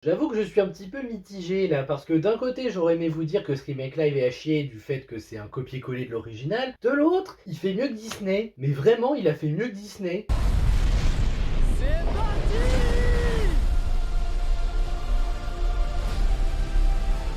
J'avoue que je suis un petit peu mitigé là, parce que d'un côté j'aurais aimé vous dire que ce remake live est à chier du fait que c'est un copier-coller de l'original, de l'autre, il fait mieux que Disney. Mais vraiment, il a fait mieux que Disney. C'est parti!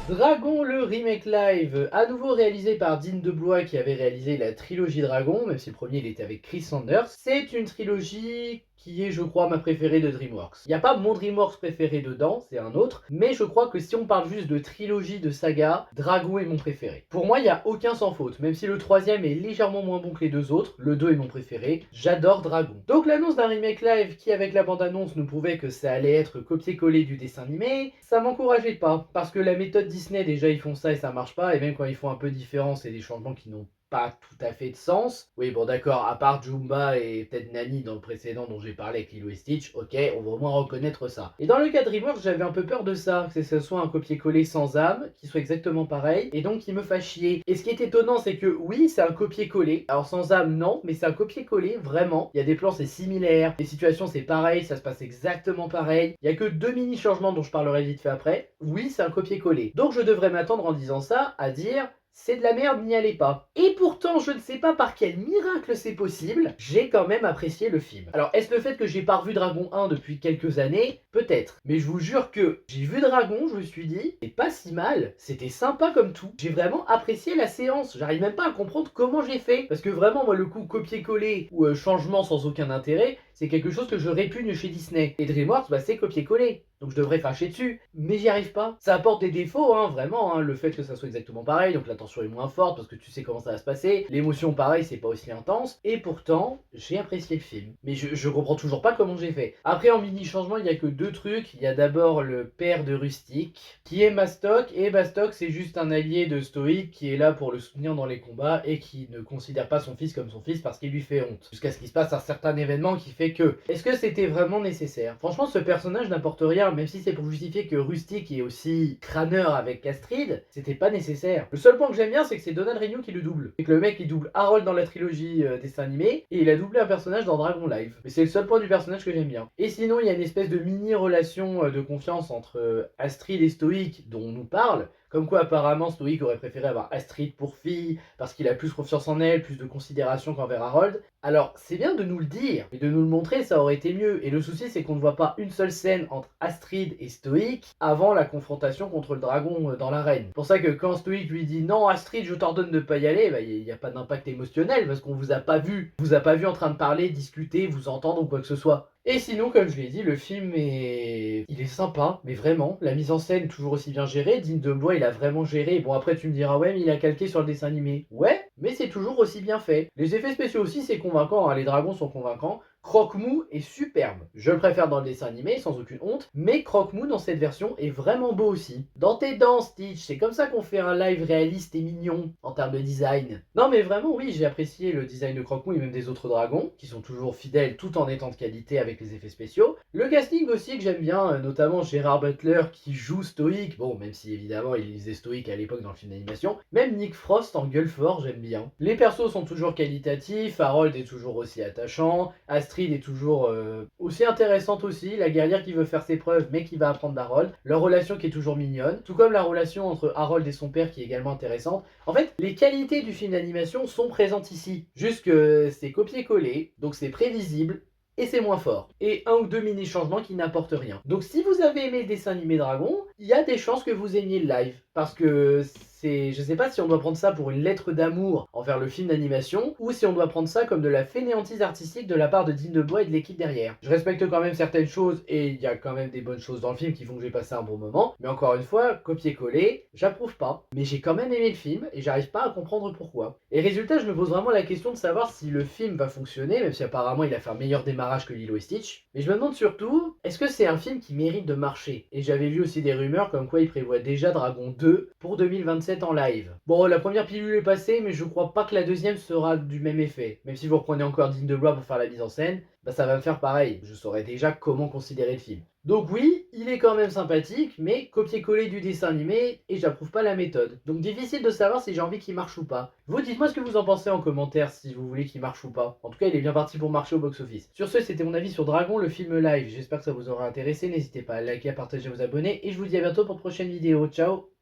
Dragon, le remake live, à nouveau réalisé par Dean DeBlois qui avait réalisé la trilogie Dragon, même si le premier il était avec Chris Sanders. C'est une trilogie qui est, je crois, ma préférée de DreamWorks. Il n'y a pas mon DreamWorks préféré dedans, c'est un autre, mais je crois que si on parle juste de trilogie de saga, Dragon est mon préféré. Pour moi, il n'y a aucun sans faute, même si le troisième est légèrement moins bon que les deux autres, le 2 est mon préféré, j'adore Dragon. Donc l'annonce d'un remake live qui, avec la bande-annonce, nous prouvait que ça allait être copié-collé du dessin animé, ça m'encourageait pas, parce que la méthode Disney, déjà ils font ça et ça marche pas, et même quand ils font un peu différent, c'est des changements qui n'ont pas tout à fait de sens. Oui, bon, d'accord, à part Jumba et peut-être Nani dans le précédent dont j'ai parlé avec Lilo et Stitch, ok, on va au moins reconnaître ça. Et dans le cas de DreamWorks, j'avais un peu peur de ça, que ce soit un copier-coller sans âme, qui soit exactement pareil, et donc qui me fasse chier. Et ce qui est étonnant, c'est que oui, c'est un copier-coller. Alors sans âme, non, mais c'est un copier-coller, vraiment. Il y a des plans, c'est similaire, les situations, c'est pareil, ça se passe exactement pareil. Il y a que deux mini-changements dont je parlerai vite fait après. Oui, c'est un copier-coller. Donc je devrais m'attendre en disant ça à dire c'est de la merde, n'y allez pas. Et pourtant, je ne sais pas par quel miracle c'est possible, j'ai quand même apprécié le film. Alors, est-ce le fait que j'ai pas revu Dragon 1 depuis quelques années? Peut-être. Mais je vous jure que j'ai vu Dragon, je me suis dit, c'est pas si mal, c'était sympa comme tout. J'ai vraiment apprécié la séance, j'arrive même pas à comprendre comment j'ai fait. Parce que vraiment, moi, le coup copier-coller ou changement sans aucun intérêt, c'est quelque chose que je répugne chez Disney. Et DreamWorks, bah, c'est copier-coller. Donc je devrais cracher dessus, mais j'y arrive pas. Ça apporte des défauts, hein, vraiment, hein, le fait que ça soit exactement pareil, donc la tension est moins forte parce que tu sais comment ça va se passer, l'émotion pareil, c'est pas aussi intense, et pourtant, j'ai apprécié le film. Mais je comprends toujours pas comment j'ai fait. Après, en mini changement, il y a que deux trucs. Il y a d'abord le père de Rustic, qui est Mastoc, et Mastoc, c'est juste un allié de Stoïque qui est là pour le soutenir dans les combats et qui ne considère pas son fils comme son fils parce qu'il lui fait honte. Jusqu'à ce qu'il se passe un certain événement qui fait que. Est-ce que c'était vraiment nécessaire? Franchement, ce personnage n'apporte rien, même si c'est pour justifier que Rustic est aussi crâneur avec Astrid, c'était pas nécessaire. Le seul point que j'aime bien, c'est que c'est Donald Renew qui le double. Et que le mec, il double Harold dans la trilogie dessin animé, et il a doublé un personnage dans Dragon Live. Mais c'est le seul point du personnage que j'aime bien. Et sinon, il y a une espèce de mini-relation de confiance entre Astrid et Stoïque, dont on nous parle, comme quoi apparemment Stoïque aurait préféré avoir Astrid pour fille, parce qu'il a plus confiance en elle, plus de considération qu'envers Harold. Alors, c'est bien de nous le dire, mais de nous le montrer, ça aurait été mieux. Et le souci, c'est qu'on ne voit pas une seule scène entre Astrid et Stoïque avant la confrontation contre le dragon dans l'arène. C'est pour ça que quand Stoïque lui dit non, Astrid, je t'ordonne de pas y aller, bah, il n'y a pas d'impact émotionnel parce qu'on vous a pas vu. Vous a pas vu en train de parler, discuter, vous entendre ou quoi que ce soit. Et sinon, comme je l'ai dit, le film est. Il est sympa, mais vraiment. La mise en scène, toujours aussi bien gérée. Dean DeBlois, il a vraiment géré. Bon, après, tu me diras, ouais, mais il a calqué sur le dessin animé. Ouais, mais c'est toujours aussi bien fait. Les effets spéciaux aussi, c'est convaincant, hein. Les dragons sont convaincants. Croque-Mou est superbe. Je le préfère dans le dessin animé, sans aucune honte, mais Croque-Mou dans cette version est vraiment beau aussi. Dans tes dents, Stitch, c'est comme ça qu'on fait un live réaliste et mignon en termes de design. Non mais vraiment oui, j'ai apprécié le design de Croque-Mou et même des autres dragons, qui sont toujours fidèles tout en étant de qualité avec les effets spéciaux. Le casting aussi que j'aime bien, notamment Gérard Butler qui joue Stoïque, bon même si évidemment il faisait Stoïque à l'époque dans le film d'animation, même Nick Frost en gueule fort j'aime bien. Les persos sont toujours qualitatifs, Harold est toujours aussi attachant, Astrid est toujours aussi intéressante aussi, la guerrière qui veut faire ses preuves mais qui va apprendre d'Harold, leur relation qui est toujours mignonne, tout comme la relation entre Harold et son père qui est également intéressante. En fait, les qualités du film d'animation sont présentes ici, juste que c'est copié-collé, donc c'est prévisible, et c'est moins fort. Et un ou deux mini changements qui n'apportent rien. Donc si vous avez aimé le dessin animé Dragon, il y a des chances que vous aimiez le live. Parce que je sais pas si on doit prendre ça pour une lettre d'amour envers le film d'animation, ou si on doit prendre ça comme de la fainéantise artistique de la part de Dean DeBlois et de l'équipe derrière. Je respecte quand même certaines choses, et il y a quand même des bonnes choses dans le film qui font que j'ai passé un bon moment, mais encore une fois, copier-coller, j'approuve pas. Mais j'ai quand même aimé le film, et j'arrive pas à comprendre pourquoi. Et résultat, je me pose vraiment la question de savoir si le film va fonctionner, même si apparemment il a fait un meilleur démarrage que Lilo et Stitch. Mais je me demande surtout, est-ce que c'est un film qui mérite de marcher? Et j'avais vu aussi des rumeurs comme quoi il prévoit déjà Dragon 2 pour 2027 en live. Bon, la première pilule est passée, mais je crois pas que la deuxième sera du même effet. Même si vous reprenez encore Digne de Blois pour faire la mise en scène, bah ça va me faire pareil. Je saurai déjà comment considérer le film. Donc oui, il est quand même sympathique, mais copier-coller du dessin animé, et j'approuve pas la méthode. Donc difficile de savoir si j'ai envie qu'il marche ou pas. Vous dites-moi ce que vous en pensez en commentaire, si vous voulez qu'il marche ou pas. En tout cas, il est bien parti pour marcher au box-office. Sur ce, c'était mon avis sur Dragon, le film live. J'espère que ça vous aura intéressé. N'hésitez pas à liker, à partager, à vous abonner, et je vous dis à bientôt pour de prochaines vidéos. Ciao!